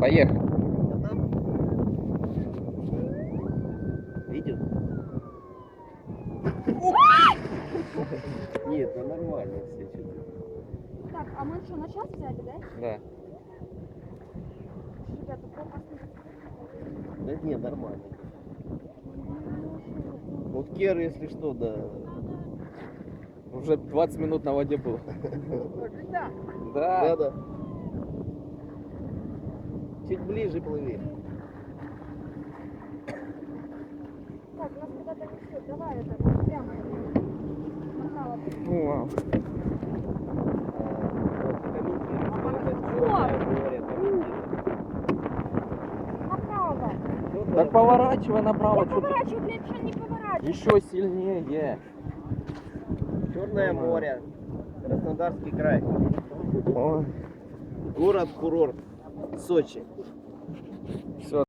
Поехали. Видел? Нет, ну нормально все что-то. Так, а мы что, на час взяли, да? Да. Ребята, пропасно. Да нет, нормально. Вот Кер, если что, да. Уже 20 минут на воде был. Да, Да. да. Чуть ближе плыви. Так, у нас куда-то несет. Давай это прямо. Направо. О, Направо. так поворачивай направо. Я Что ты? поворачиваю, блядь, что не поворачиваю. Еще сильнее. Черное море. Краснодарский край. Ой. Город-курорт. Сочи. Все.